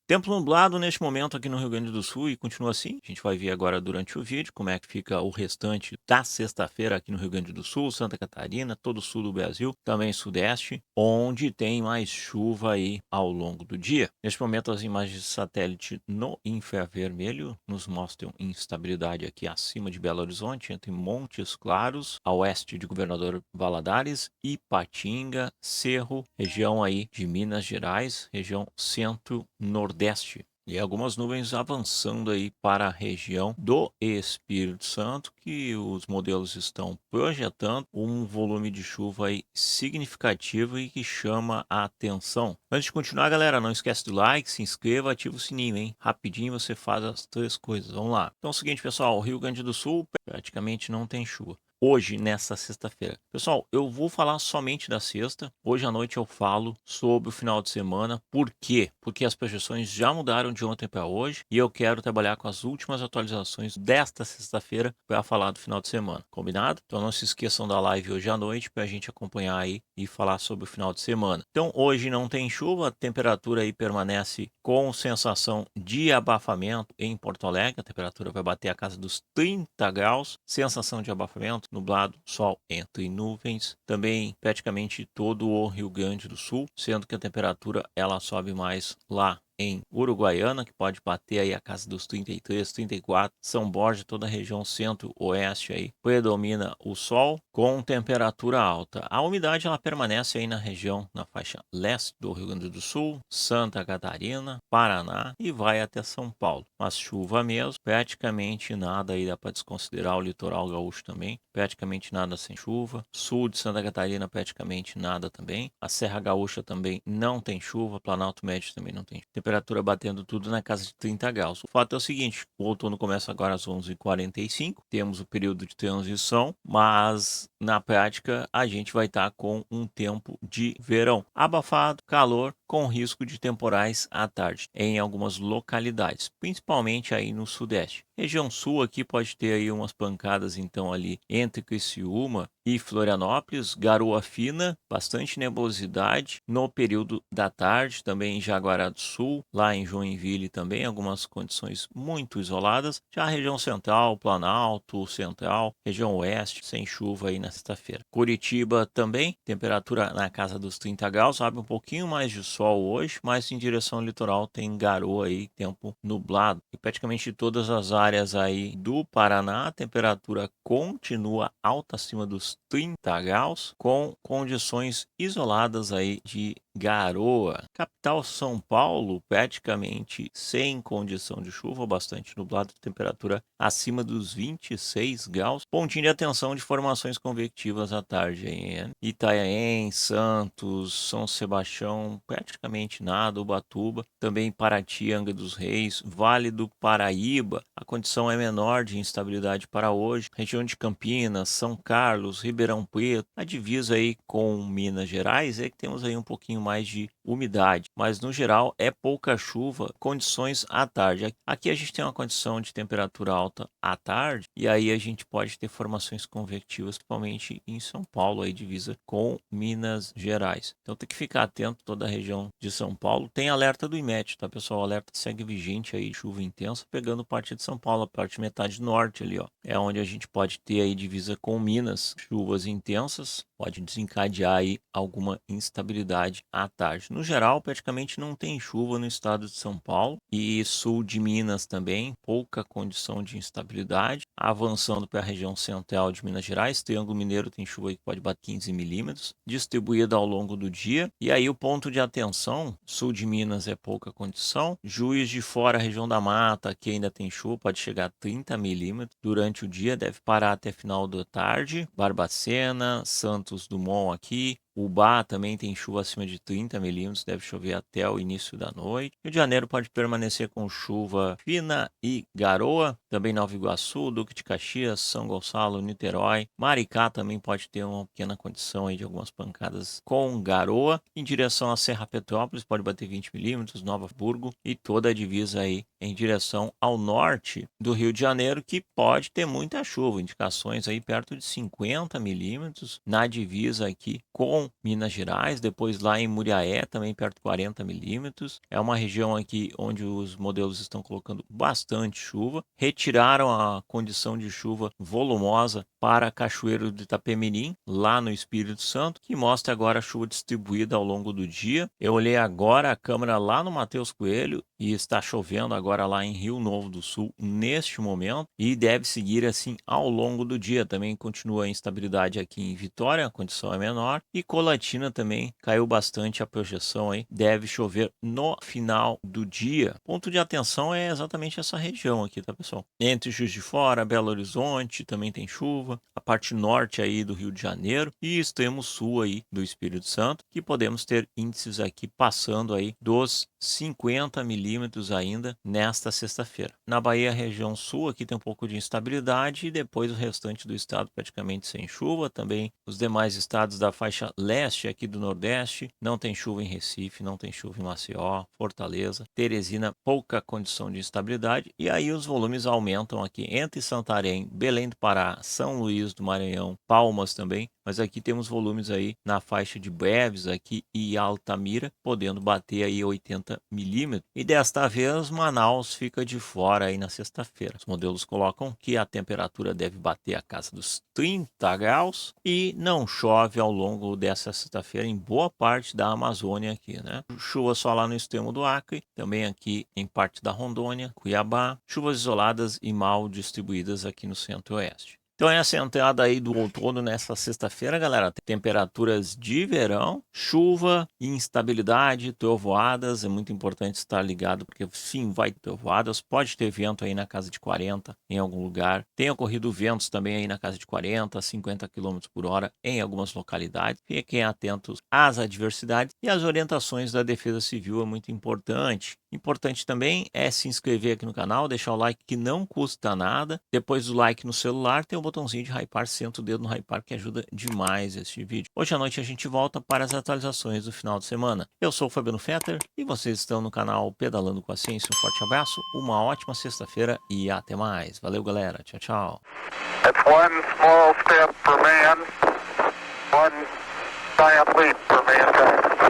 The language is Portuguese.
Tempo nublado neste momento aqui no Rio Grande do Sul e continua assim. A gente vai ver agora durante o vídeo como é que fica o restante da sexta-feira aqui no Rio Grande do Sul, Santa Catarina, todo o sul do Brasil, também sudeste, onde tem mais chuva aí ao longo do dia. Neste momento as imagens de satélite no infravermelho nos mostram instabilidade aqui acima de Belo Horizonte, entre Montes Claros, a oeste de Governador Valadares, Ipatinga, Cerro, região aí de Minas Gerais, região centro-nordeste. E algumas nuvens avançando aí para a região do Espírito Santo, que os modelos estão projetando um volume de chuva aí significativo e que chama a atenção. Antes de continuar, galera, não esquece do like, se inscreva, ativa o sininho, hein? Rapidinho você faz as três coisas. Vamos lá. Então é o seguinte, pessoal, o Rio Grande do Sul praticamente não tem chuva hoje, nessa sexta-feira. Pessoal, eu vou falar somente da sexta. Hoje à noite eu falo sobre o final de semana. Por quê? Porque as projeções já mudaram de ontem para hoje e eu quero trabalhar com as últimas atualizações desta sexta-feira para falar do final de semana. Combinado? Então não se esqueçam da live hoje à noite para a gente acompanhar aí e falar sobre o final de semana. Então hoje não tem chuva, a temperatura aí permanece com sensação de abafamento em Porto Alegre. A temperatura vai bater a casa dos 30 graus, sensação de abafamento, nublado, sol entre nuvens. Também praticamente todo o Rio Grande do Sul, sendo que a temperatura ela sobe mais lá em Uruguaiana, que pode bater aí a casa dos 33, 34, São Borja, toda a região centro-oeste aí, predomina o sol com temperatura alta. A umidade ela permanece aí na região, na faixa leste do Rio Grande do Sul, Santa Catarina, Paraná e vai até São Paulo. Mas chuva mesmo, praticamente nada aí dá para desconsiderar o litoral gaúcho também, praticamente nada sem chuva. Sul de Santa Catarina praticamente nada também. A Serra Gaúcha também não tem chuva, Planalto Médio também não tem. Temperatura batendo tudo na casa de 30 graus. O fato é o seguinte, o outono começa agora às 11h45, temos o período de transição, mas na prática a gente vai estar com um tempo de verão. Abafado, calor, com risco de temporais à tarde em algumas localidades, principalmente aí no sudeste. Região sul aqui pode ter aí umas pancadas então ali entre Criciúma e Florianópolis, garoa fina, bastante nebulosidade no período da tarde, também em Jaguará do Sul, lá em Joinville também algumas condições muito isoladas. Já a região central, Planalto, central, região oeste, sem chuva aí na sexta-feira. Curitiba também, temperatura na casa dos 30 graus, abre um pouquinho mais de sol hoje, mas em direção ao litoral tem garoa aí, tempo nublado. E praticamente todas as áreas aí do Paraná, a temperatura continua alta acima dos 30 graus, com condições isoladas aí de garoa. Capital São Paulo, praticamente sem condição de chuva, bastante nublado, temperatura acima dos 26 graus. Pontinho de atenção de formações convectivas à tarde em Itanhaém, Santos, São Sebastião, praticamente nada, Ubatuba, também Paraty, Angra dos Reis, Vale do Paraíba, a condição é menor de instabilidade para hoje. Região de Campinas, São Carlos, Ribeirão Preto, a divisa aí com Minas Gerais é que temos aí um pouquinho mais de umidade, mas no geral é pouca chuva, condições à tarde. Aqui a gente tem uma condição de temperatura alta à tarde e aí a gente pode ter formações convectivas, principalmente em São Paulo, aí divisa com Minas Gerais. Então tem que ficar atento toda a região de São Paulo. Tem alerta do IMET, tá pessoal? O alerta segue vigente aí, chuva intensa, pegando parte de São Paulo, a parte metade norte ali, ó. É onde a gente pode ter aí divisa com Minas, chuvas intensas, pode desencadear aí alguma instabilidade à tarde. No geral, praticamente não tem chuva no estado de São Paulo e sul de Minas também, pouca condição de instabilidade. Avançando para a região central de Minas Gerais, Triângulo Mineiro tem chuva que pode bater 15 milímetros, distribuída ao longo do dia. E aí o ponto de atenção, sul de Minas é pouca condição, Juiz de Fora, região da Mata, que ainda tem chuva, pode chegar a 30 milímetros durante o dia, deve parar até final da tarde. Barbacena, Santos Dumont aqui, Ubá também tem chuva acima de 30 milímetros, deve chover até o início da noite. Rio de Janeiro pode permanecer com chuva fina e garoa. Também Nova Iguaçu, Duque de Caxias, São Gonçalo, Niterói. Maricá também pode ter uma pequena condição aí de algumas pancadas com garoa. Em direção à Serra Petrópolis pode bater 20 milímetros, Nova Burgo e toda a divisa aí em direção ao norte do Rio de Janeiro, que pode ter muita chuva. Indicações aí perto de 50 milímetros na divisa aqui com com Minas Gerais, depois lá em Muriaé, também perto de 40 milímetros. É uma região aqui onde os modelos estão colocando bastante chuva. Retiraram a condição de chuva volumosa para Cachoeiro de Itapemirim, lá no Espírito Santo, que mostra agora a chuva distribuída ao longo do dia. Eu olhei agora a câmera lá no Matheus Coelho e está chovendo agora lá em Rio Novo do Sul neste momento e deve seguir assim ao longo do dia. Também continua a instabilidade aqui em Vitória, a condição é menor, e Colatina também caiu bastante a projeção aí, deve chover no final do dia. Ponto de atenção é exatamente essa região aqui, tá, pessoal? Entre Juiz de Fora, Belo Horizonte também tem chuva, a parte norte aí do Rio de Janeiro e extremo sul aí do Espírito Santo, que podemos ter índices aqui passando aí dos 50 milímetros ainda nesta sexta-feira. Na Bahia, região sul, aqui tem um pouco de instabilidade e depois o restante do estado praticamente sem chuva. Também os demais estados da faixa leste aqui do Nordeste, não tem chuva em Recife, não tem chuva em Maceió, Fortaleza, Teresina, pouca condição de instabilidade. E aí os volumes aumentam aqui entre Santarém, Belém do Pará, São Luís do Maranhão, Palmas também. Mas aqui temos volumes aí na faixa de Breves aqui e Altamira, podendo bater aí 80 milímetros. E desta vez Manaus fica de fora aí na sexta-feira. Os modelos colocam que a temperatura deve bater a casa dos 30 graus e não chove ao longo dessa sexta-feira em boa parte da Amazônia aqui, né? Chuva só lá no extremo do Acre, também aqui em parte da Rondônia, Cuiabá, chuvas isoladas e mal distribuídas aqui no centro-oeste. Então essa é a entrada aí do outono nessa sexta-feira, galera. Temperaturas de verão, chuva, instabilidade, trovoadas. É muito importante estar ligado, porque sim, vai ter trovoadas. Pode ter vento aí na casa de 40 em algum lugar. Tem ocorrido ventos também aí na casa de 40, 50 km por hora em algumas localidades. Fiquem atentos às adversidades e às orientações da Defesa Civil, é muito importante. Importante também é se inscrever aqui no canal, deixar o like que não custa nada. Depois do like no celular, tem o botãozinho de hypar, senta o dedo no hypar que ajuda demais este vídeo. Hoje à noite a gente volta para as atualizações do final de semana. Eu sou o Fabiano Fetter e vocês estão no canal Pedalando com a Ciência. Um forte abraço, uma ótima sexta-feira e até mais. Valeu, galera. Tchau, tchau. It's one small step for man, one giant leap for mankind.